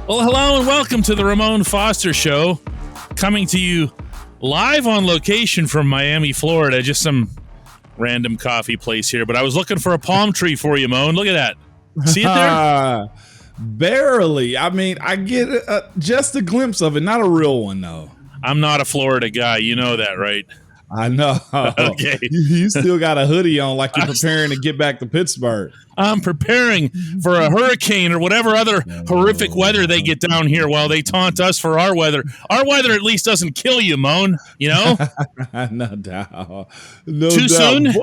Well, hello and welcome to the Ramon Foster Show, coming to you live on location from Miami, Florida. Just some random coffee place here, but I was looking for a palm tree for you, Moan. Look at that. See it there? Barely. I mean, I get just a glimpse of it, not a real one, though. I'm not a Florida guy. You know that, right? I know. Okay. You still got a hoodie on like you're preparing to get back to Pittsburgh. I'm preparing for a hurricane or whatever other horrific weather they get down here while they taunt us for our weather. Our weather at least doesn't kill you, Moan, you know? No doubt. No Too doubt. soon?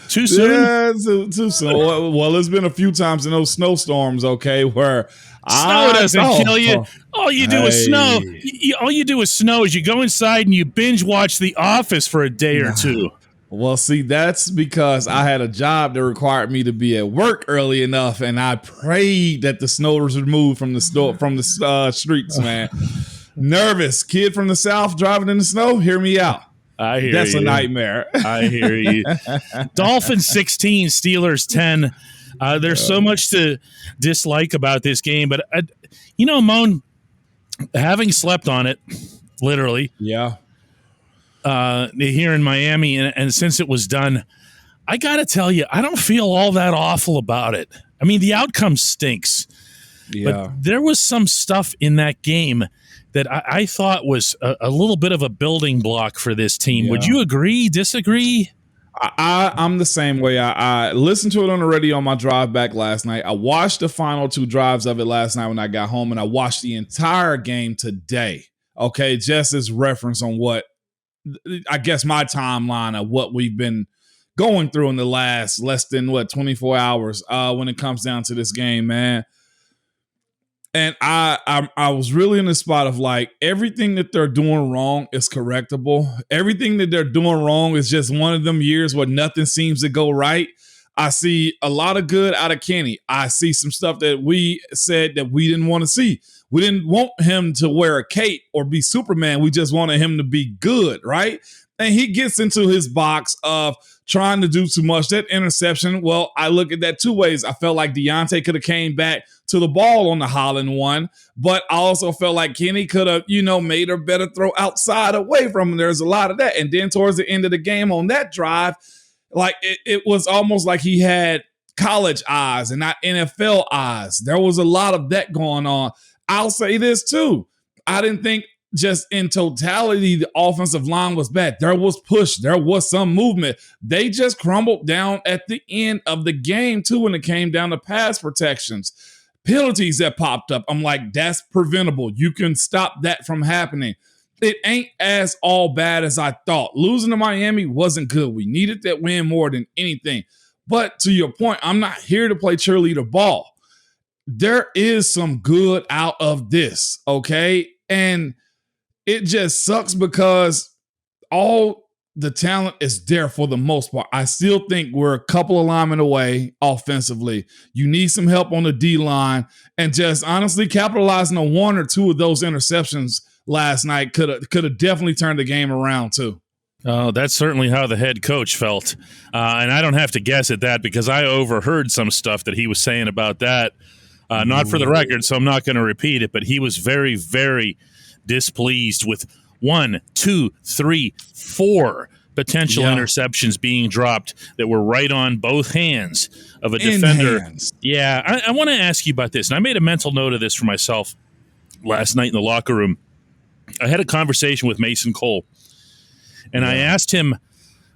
Too soon? Yeah, too soon. Well, it's been a few times in those snowstorms, okay, where snow doesn't kill you. All you do is snow. All you do is snow is you go inside and you binge watch The Office for a day or two. Well, see, that's because I had a job that required me to be at work early enough, and I prayed that the snow was removed from the streets, man. Nervous kid from the South driving in the snow. Hear me out. I hear That's you. a nightmare. I hear you. Dolphins 16, Steelers 10. There's so much to dislike about this game, but Moan, having slept on it, literally, yeah, here in Miami, and since it was done, I got to tell you, I don't feel all that awful about it. I mean, the outcome stinks, but there was some stuff in that game that I thought was a little bit of a building block for this team. Yeah. Would you agree, disagree? I'm the same way. I listened to it on the radio on my drive back last night. I watched the final two drives of it last night when I got home, and I watched the entire game today. Okay, just as reference on what, I guess, my timeline of what we've been going through in the last less than 24 hours when it comes down to this game, man. And I was really in the spot of like, everything that they're doing wrong is correctable. Everything that they're doing wrong is just one of them years where nothing seems to go right. I see a lot of good out of Kenny. I see some stuff that we said that we didn't want to see. We didn't want him to wear a cape or be Superman. We just wanted him to be good, right? And he gets into his box of trying to do too much. That interception, well, I look at that two ways. I felt like Deontay could have came back to the ball on the Holland one, but I also felt like Kenny could have, made a better throw outside away from him. There's a lot of that. And then towards the end of the game on that drive, like it was almost like he had college eyes and not NFL eyes. There was a lot of that going on. I'll say this too. I didn't think just in totality, the offensive line was bad. There was push. There was some movement. They just crumbled down at the end of the game, too, when it came down to pass protections. Penalties that popped up. I'm like, that's preventable. You can stop that from happening. It ain't as all bad as I thought. Losing to Miami wasn't good. We needed that win more than anything. But to your point, I'm not here to play cheerleader ball. There is some good out of this, okay? And it just sucks because all the talent is there for the most part. I still think we're a couple of linemen away offensively. You need some help on the D-line. And just honestly capitalizing on one or two of those interceptions last night could have definitely turned the game around too. Oh, that's certainly how the head coach felt. And I don't have to guess at that because I overheard some stuff that he was saying about that. Not for the record, so I'm not going to repeat it, but he was very, very displeased with 1, 2, 3, 4 potential interceptions being dropped that were right on both hands of a defender. Yeah, I want to ask you about this, and I made a mental note of this for myself last night in the locker room. I had a conversation with Mason Cole, and I asked him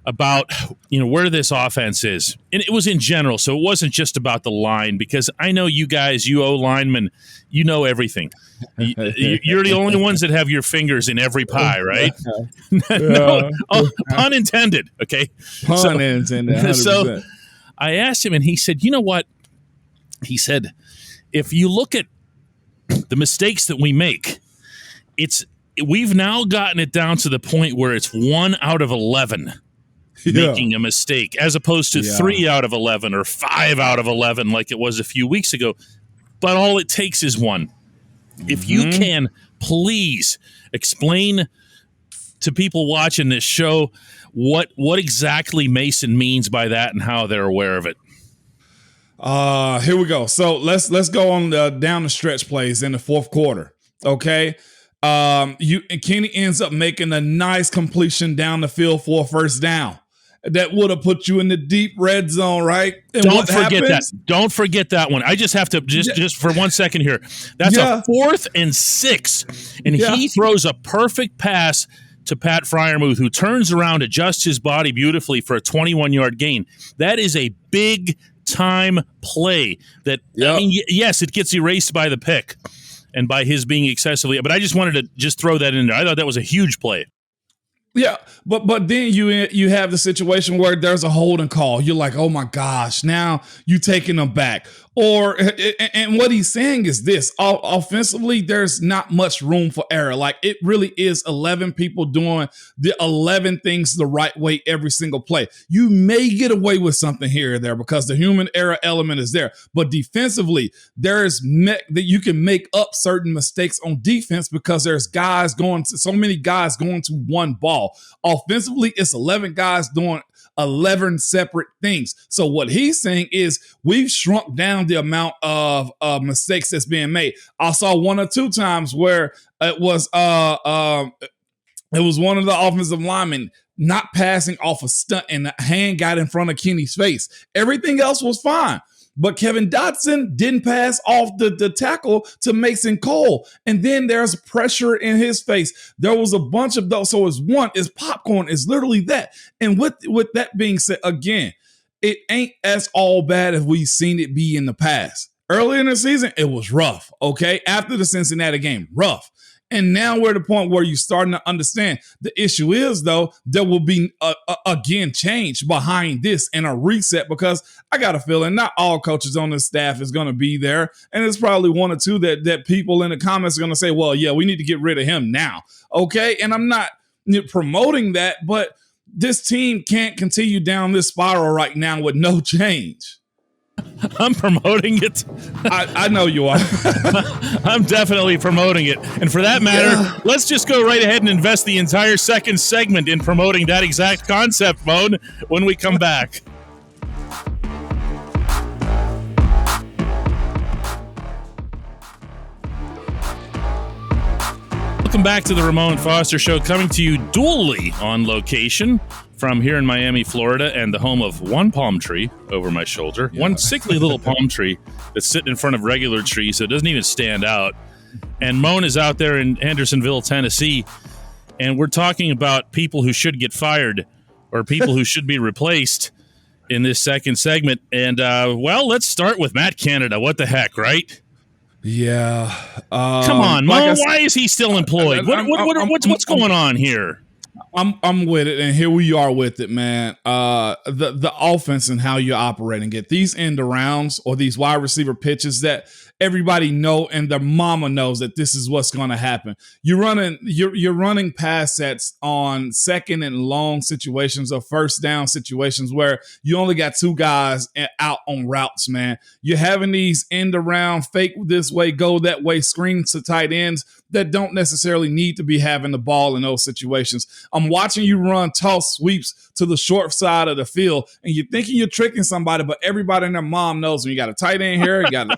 about where this offense is, and it was in general, so it wasn't just about the line, because I know you guys, you O-linemen, you know everything. You're the only ones that have your fingers in every pie, right? No, pun intended. Okay, pun intended. 100%. So I asked him, and he said, "You know what?" He said, "If you look at the mistakes that we make, we've now gotten it down to the point where it's 1 out of 11." Making a mistake, as opposed to 3 out of 11 or 5 out of 11 like it was a few weeks ago. But all it takes is one. If you can, please explain to people watching this show what exactly Mason means by that and how they're aware of it. Here we go. So let's go on down the stretch plays in the fourth quarter. Okay. Kenny ends up making a nice completion down the field for a first down. That would have put you in the deep red zone, right? And don't forget that. Don't forget that one. I just have to just for 1 second here. That's a 4th and 6, and he throws a perfect pass to Pat Freiermuth, who turns around, adjusts his body beautifully for a 21-yard gain. That is a big time play. That I mean, yes, it gets erased by the pick and by his being excessively. But I just wanted to just throw that in there. I thought that was a huge play. Yeah, but then you have the situation where there's a holding call. You're like, oh my gosh, now you taking them back. And what he's saying is this: offensively, there's not much room for error. Like, it really is 11 people doing the 11 things the right way every single play. You may get away with something here or there because the human error element is there. But defensively, that you can make up certain mistakes on defense because there's so many guys going to one ball. Offensively, it's 11 guys doing 11 separate things. So what he's saying is we've shrunk down the amount of mistakes that's being made. I saw 1 or 2 times where it was one of the offensive linemen not passing off a stunt and the hand got in front of Kenny's face. Everything else was fine. But Kevin Dotson didn't pass off the tackle to Mason Cole. And then there's pressure in his face. There was a bunch of those. So it's popcorn. It's literally that. And with that being said, again, it ain't as all bad as we've seen it be in the past. Early in the season, it was rough, okay? After the Cincinnati game, rough. And now we're at the point where you're starting to understand. The issue is, though, there will be, again, change behind this and a reset, because I got a feeling not all coaches on the staff is going to be there. And it's probably 1 or 2 that people in the comments are going to say, well, yeah, we need to get rid of him now. Okay. And I'm not promoting that, but this team can't continue down this spiral right now with no change. I'm promoting it. I know you are. I'm definitely promoting it. And for that matter, let's just go right ahead and invest the entire second segment in promoting that exact concept, Moan, when we come back. Welcome back to the Ramon Foster Show, coming to you dually on location from here in Miami, Florida, and the home of one palm tree over my shoulder. Yeah. One sickly little palm tree that's sitting in front of regular trees, so it doesn't even stand out. And Moan is out there in Hendersonville, Tennessee, and we're talking about people who should get fired or people who should be replaced in this second segment. And, let's start with Matt Canada. What the heck, right? Yeah. Come on, Moan. Why is he still employed? What's going on here? I'm with it, and here we are with it, man. The offense and how you're operating it. These end arounds or these wide receiver pitches that everybody know and their mama knows that this is what's going to happen. You're running pass sets on second and long situations or first down situations where you only got 2 guys out on routes, man. You're having these end around, fake this way, go that way, screens to tight ends that don't necessarily need to be having the ball in those situations. I'm watching you run toss sweeps to the short side of the field, and you're thinking you're tricking somebody, but everybody and their mom knows when you got a tight end here, you got an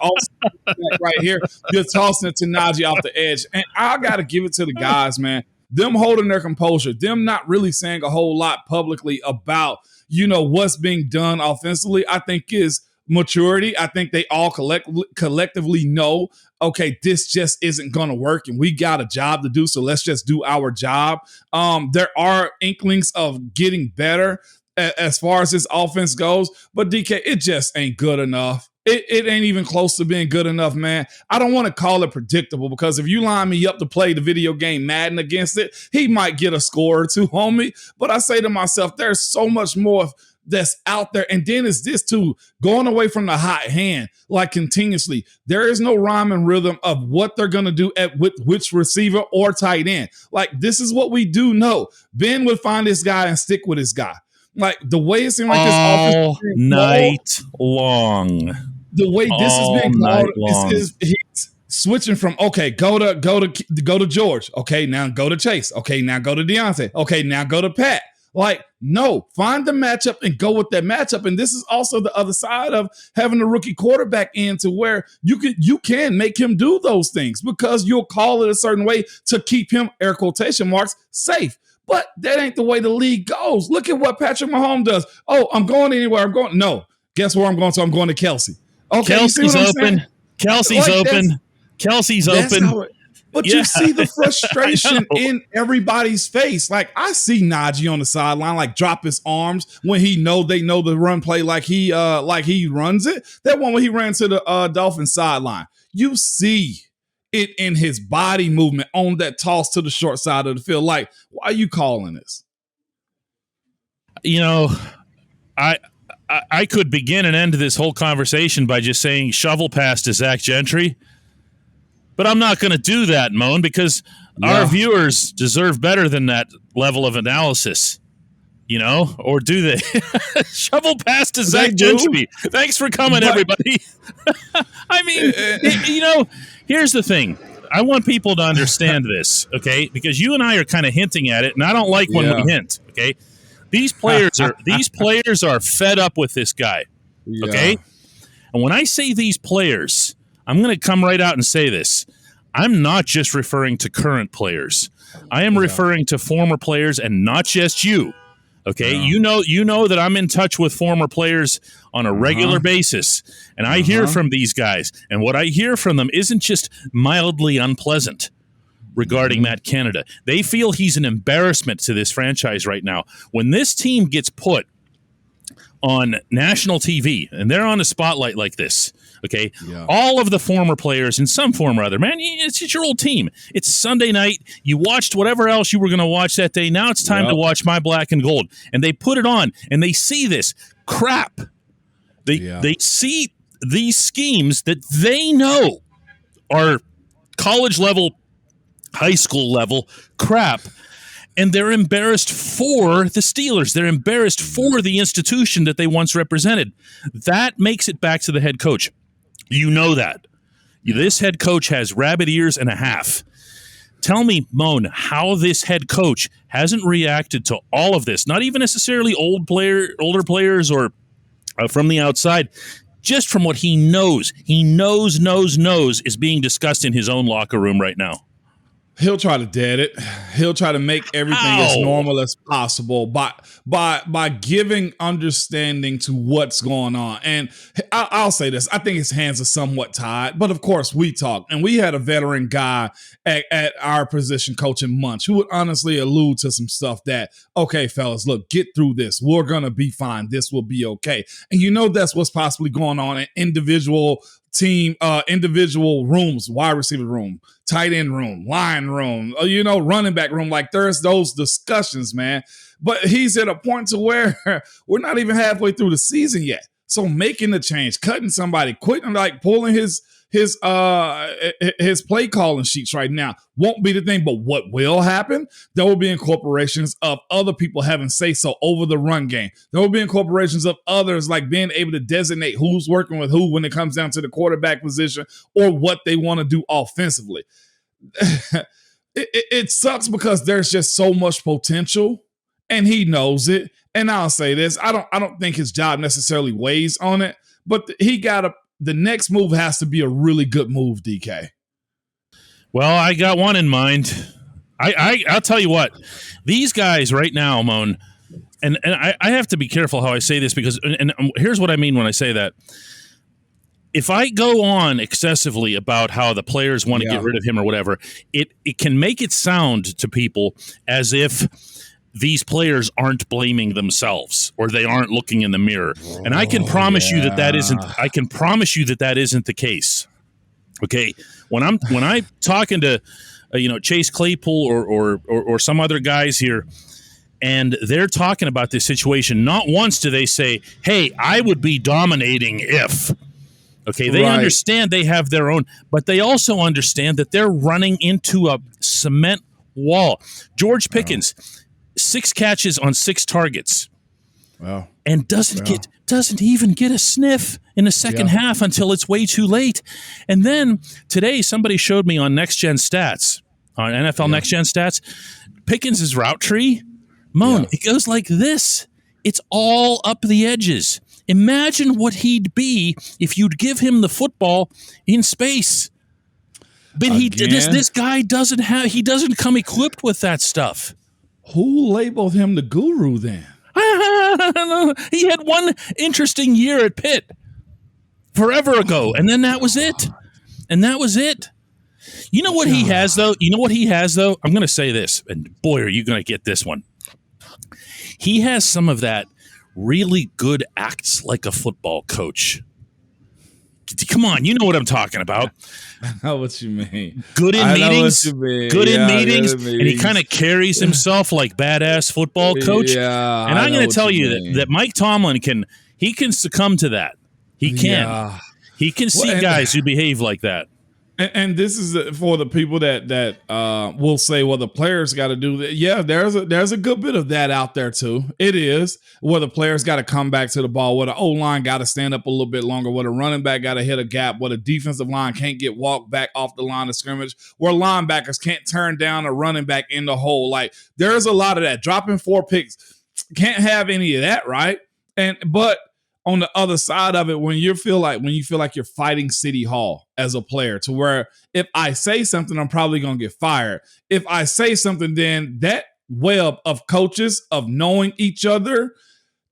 right here, you're tossing it to Najee off the edge. And I got to give it to the guys, man. Them holding their composure, them not really saying a whole lot publicly about, what's being done offensively, I think is maturity. I think they all collectively know, okay, this just isn't going to work and we got a job to do, so let's just do our job. There are inklings of getting better as far as this offense goes, but DK, it just ain't good enough. It ain't even close to being good enough, man. I don't want to call it predictable, because if you line me up to play the video game Madden against it, he might get a score or 2 on me. But I say to myself, there's so much more that's out there. And then it's this too, going away from the hot hand, like continuously. There is no rhyme and rhythm of what they're going to do with which receiver or tight end. Like, this is what we do know. Ben would find this guy and stick with his guy. Like, the way it seemed like this offense night long. The way this is being called is he's switching from, okay, go to George. Okay, now go to Chase. Okay, now go to Deontay. Okay, now go to Pat. Like, no, find the matchup and go with that matchup. And this is also the other side of having a rookie quarterback in, to where you can make him do those things because you'll call it a certain way to keep him, air quotation marks, safe. But that ain't the way the league goes. Look at what Patrick Mahomes does. Oh, I'm going anywhere. I'm going. No, guess where I'm going? So I'm going to Kelsey. Okay, Kelsey's open. Kelsey's like open. Kelsey's open. But you see the frustration in everybody's face. Like, I see Najee on the sideline, like, drop his arms when they know the run play like he runs it. That one when he ran to the Dolphins sideline. You see it in his body movement on that toss to the short side of the field. Like, why are you calling this? You know, I could begin and end this whole conversation by just saying shovel pass to Zach Gentry. But I'm not going to do that, Moan, because our viewers deserve better than that level of analysis, or do they? Shovel pass to Zach Gentry. Thanks for coming, everybody. I mean, here's the thing. I want people to understand this, okay? Because you and I are kind of hinting at it, and I don't like when we hint, okay? These players are fed up with this guy, okay? And when I say these players, I'm going to come right out and say this. I'm not just referring to current players. I am referring to former players, and not just you. Okay, you know that I'm in touch with former players on a regular basis, and I hear from these guys, and what I hear from them isn't just mildly unpleasant regarding Matt Canada. They feel he's an embarrassment to this franchise right now. When this team gets put on national TV, and they're on a spotlight like this, okay, all of the former players in some form or other, man, it's your old team. It's Sunday night. You watched whatever else you were going to watch that day. Now it's time to watch My Black and Gold. And they put it on, and they see this crap. They see these schemes that they know are college level, high school level crap. And they're embarrassed for the Steelers. They're embarrassed for the institution that they once represented. That makes it back to the head coach. You know that. This head coach has rabbit ears and a half. Tell me, Moan, how this head coach hasn't reacted to all of this. Not even necessarily older players or from the outside. Just from what he knows. He knows is being discussed in his own locker room right now. He'll try to dead it. He'll try to make everything as normal as possible by giving understanding to what's going on. And I'll say this. I think his hands are somewhat tied. But, of course, we talk. And we had a veteran guy at our position coaching Munch who would honestly allude to some stuff that, okay, fellas, look, get through this. We're going to be fine. This will be okay. And that's what's possibly going on in individual rooms, wide receiver room, tight end room, line room, running back room. Like, there's those discussions, man. But he's at a point to where we're not even halfway through the season yet. So making the change, cutting somebody, quitting, like pulling his play calling sheets right now won't be the thing. But what will happen? There will be incorporations of other people having say so over the run game. There will be incorporations of others like being able to designate who's working with who when it comes down to the quarterback position or what they want to do offensively. It sucks because there's just so much potential, and he knows it. And I'll say this: I don't think his job necessarily weighs on it, but the next move has to be a really good move, DK. Well, I got one in mind. I'll tell you what. These guys right now, Moan, and I have to be careful how I say this because and here's what I mean when I say that. If I go on excessively about how the players want to get rid of him or whatever, it can make it sound to people as if these players aren't blaming themselves or they aren't looking in the mirror. And I can promise you that isn't the case. Okay. When I'm talking to, Chase Claypool or some other guys here, and they're talking about this situation, not once do they say, hey, I would be dominating if. Okay, they understand they have their own, but they also understand that they're running into a cement wall. George Pickens, 6 catches on 6 targets. Wow. And doesn't even get a sniff in the second half until it's way too late. And then today somebody showed me on Next Gen Stats, on NFL Next Gen Stats, Pickens' route tree Moan, it goes like this. It's all up the edges. Imagine what he'd be if you'd give him the football in space. But this guy doesn't come equipped with that stuff. Who labeled him the guru then? He had one interesting year at Pitt forever ago, and then that was it. You know what he has, though? I'm going to say this, and boy, are you going to get this one. He has some of that really good acts like a football coach. Come on, you know what I'm talking about. I know what you mean. Good in meetings, and he kind of carries himself like badass football coach. Yeah, and I'm going to tell you that Mike Tomlin can succumb to that. He can. Yeah. He can see guys who behave like that. And this is for the people that will say, well, the players got to do that. Yeah, there's a good bit of that out there too. It is where the players got to come back to the ball, where the O-line got to stand up a little bit longer, where the running back got to hit a gap, where the defensive line can't get walked back off the line of scrimmage, where linebackers can't turn down a running back in the hole. Like there's a lot of that. Dropping 4 picks, can't have any of that, right? But on the other side of it, when you feel like you're fighting City Hall as a player, to where if I say something, I'm probably going to get fired. If I say something, then that web of coaches of knowing each other,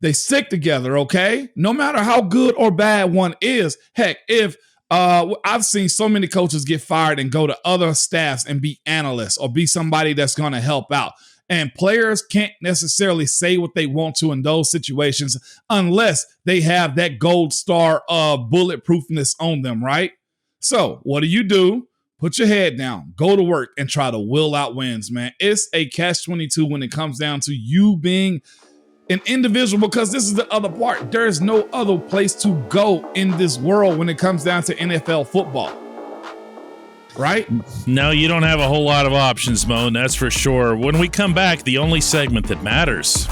they stick together, okay? No matter how good or bad one is. Heck, if I've seen so many coaches get fired and go to other staffs and be analysts or be somebody that's going to help out. And players can't necessarily say what they want to in those situations unless they have that gold star of bulletproofness on them, right? So what do? Put your head down, go to work, and try to will out wins, man. It's a catch-22 when it comes down to you being an individual, because this is the other part. There is no other place to go in this world when it comes down to NFL football. Right? No, you don't have a whole lot of options, Moan, that's for sure. When we come back, the only segment that matters.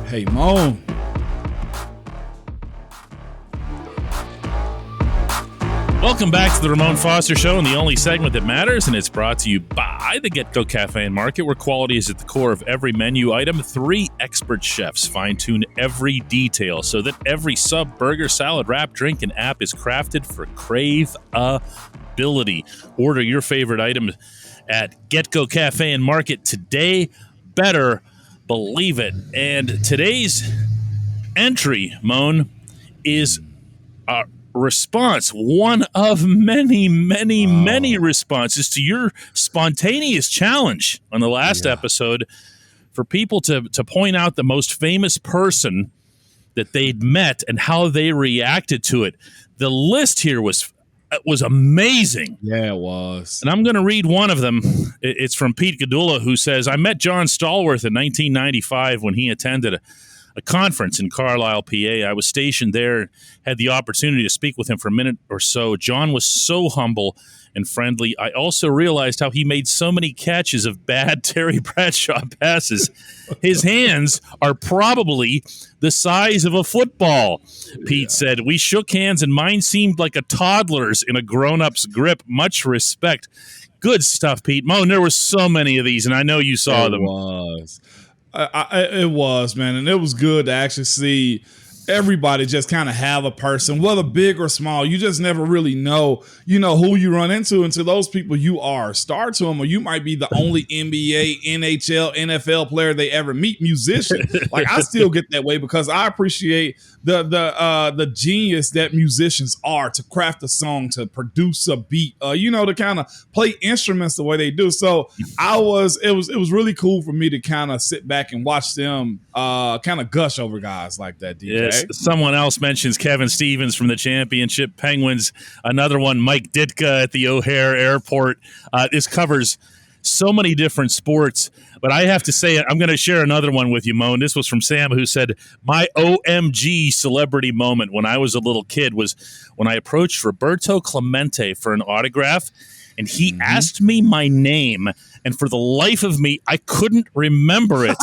Hey, Moan. Welcome back to the Ramon Foster Show, and the only segment that matters, and it's brought to you by the Get Go Cafe and Market, where quality is at the core of every menu item. 3 expert chefs fine-tune every detail so that every sub, burger, salad, wrap, drink, and app is crafted for craveability. Order your favorite item at Get Go Cafe and Market today. Better believe it. And today's entry, Moan, is response, one of many responses to your spontaneous challenge on the last episode for people to point out the most famous person that they'd met and how they reacted to it. The list here was amazing. Yeah, it was. And I'm going to read one of them. It's from Pete Gadula, who says, I met John Stallworth in 1995 when he attended a conference in Carlisle, PA. I was stationed there, had the opportunity to speak with him for a minute or so. John was so humble and friendly. I also realized how he made so many catches of bad Terry Bradshaw passes. His hands are probably the size of a football, Pete said. We shook hands and mine seemed like a toddler's in a grown-up's grip. Much respect. Good stuff, Pete. Moan, there were so many of these, and I know you saw them. It was, man, and it was good to actually see everybody just kind of have a person, whether big or small. You just never really know, who you run into. And to those people, you are a star to them, or you might be the only NBA, NHL, NFL player they ever meet. Musician, like I still get that way because I appreciate the genius that musicians are to craft a song, to produce a beat, to kind of play instruments the way they do. So it was really cool for me to kind of sit back and watch them kind of gush over guys like that, DJ. Yes. Someone else mentions Kevin Stevens from the Championship Penguins. Another one, Mike Ditka at the O'Hare Airport. This covers so many different sports, but I have to say, I'm going to share another one with you, Moan. This was from Sam, who said, my OMG celebrity moment when I was a little kid was when I approached Roberto Clemente for an autograph, and he asked me my name, and for the life of me, I couldn't remember it.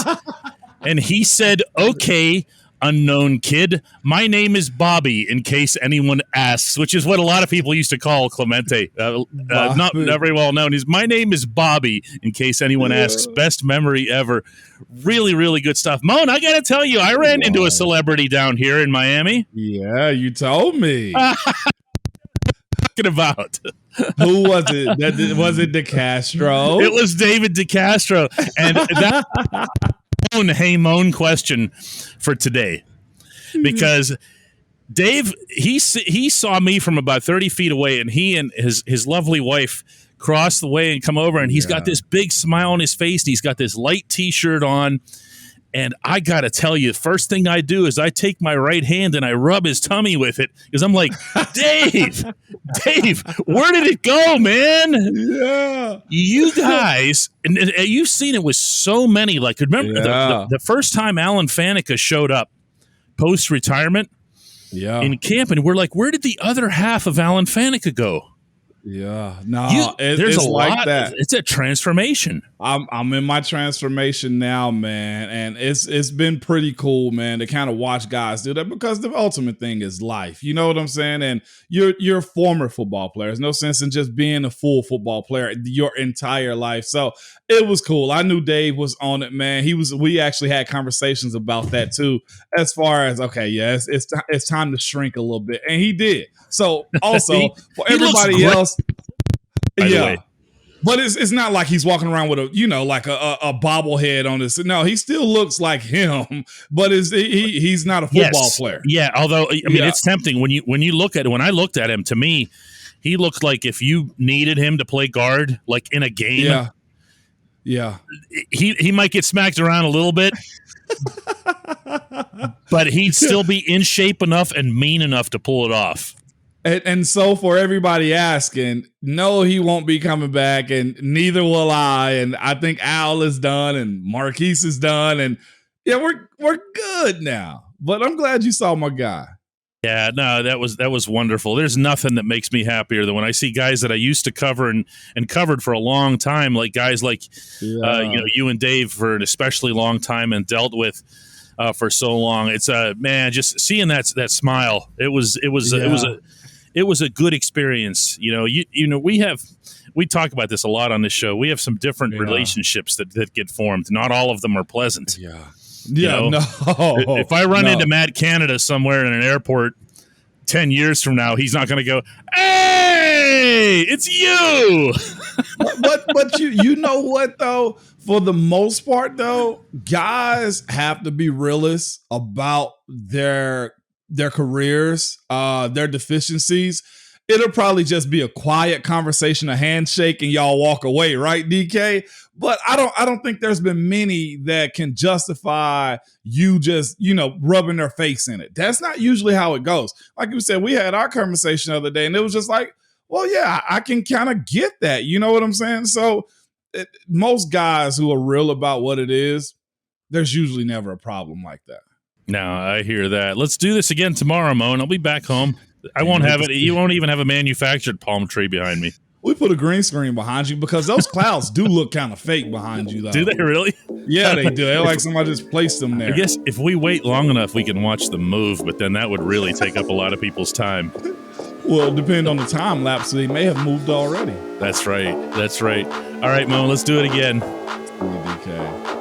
And he said, okay, unknown kid. My name is Bobby, in case anyone asks, which is what a lot of people used to call Clemente. Not very well known. My name is Bobby, in case anyone asks. Best memory ever. Really, really good stuff. Moan, I got to tell you, I ran into a celebrity down here in Miami. Yeah, you told me. Talking about. Who was it? Was it DeCastro? It was David DeCastro. And that hey Moan question for today, because Dave, he saw me from about 30 feet away, and he and his lovely wife crossed the way and come over, and he's got this big smile on his face, and he's got this light t-shirt on. And I got to tell you, the first thing I do is I take my right hand and I rub his tummy with it, because I'm like, Dave, where did it go, man? Yeah. You guys, and you've seen it with so many. Like, remember the first time Alan Faneca showed up post-retirement in camp, and we're like, where did the other half of Alan Faneca go? Yeah, no, there's a like lot. That. It's a transformation. I'm in my transformation now, man, and it's been pretty cool, man, to kind of watch guys do that, because the ultimate thing is life. You know what I'm saying? And you're a former football player. There's no sense in just being a full football player your entire life. So it was cool. I knew Dave was on it, man. We actually had conversations about that too, as far as it's time to shrink a little bit, and he did. So also for everybody else, but it's not like he's walking around with a bobblehead on this. No, he still looks like him, but he's not a football player. Yeah, although I mean it's tempting when you look at it. When I looked at him, to me, he looked like if you needed him to play guard, like in a game. Yeah. He might get smacked around a little bit. But he'd still be in shape enough and mean enough to pull it off. And so for everybody asking, no, he won't be coming back, and neither will I. And I think Al is done and Marquise is done. And we're good now. But I'm glad you saw my guy. Yeah, no, that was wonderful. There's nothing that makes me happier than when I see guys that I used to cover and covered for a long time, like guys like you and Dave for an especially long time and dealt with for so long. It's man, just seeing that smile. It was a good experience. We talk about this a lot on this show. We have some different relationships that get formed. Not all of them are pleasant. If I run into Matt Canada somewhere in an airport 10 years from now, he's not going to go, "Hey, it's you." but you know what though? For the most part though, guys have to be realists about their careers, their deficiencies. It'll probably just be a quiet conversation, a handshake, and y'all walk away, right, DK? But I don't think there's been many that can justify you just, rubbing their face in it. That's not usually how it goes. Like you said, we had our conversation the other day, and it was just like, well, yeah, I can kind of get that. You know what I'm saying? So most guys who are real about what it is, there's usually never a problem like that. No, I hear that. Let's do this again tomorrow, Mo, and I'll be back home. I won't have it. You won't even have a manufactured palm tree behind me. We put a green screen behind you because those clouds do look kind of fake behind you, though. Do they really? Yeah, they do. They're like somebody just placed them there. I guess if we wait long enough, we can watch them move, but then that would really take up a lot of people's time. Well, depending on the time lapse, they may have moved already. That's right. All right, Mo, let's do it again. DK.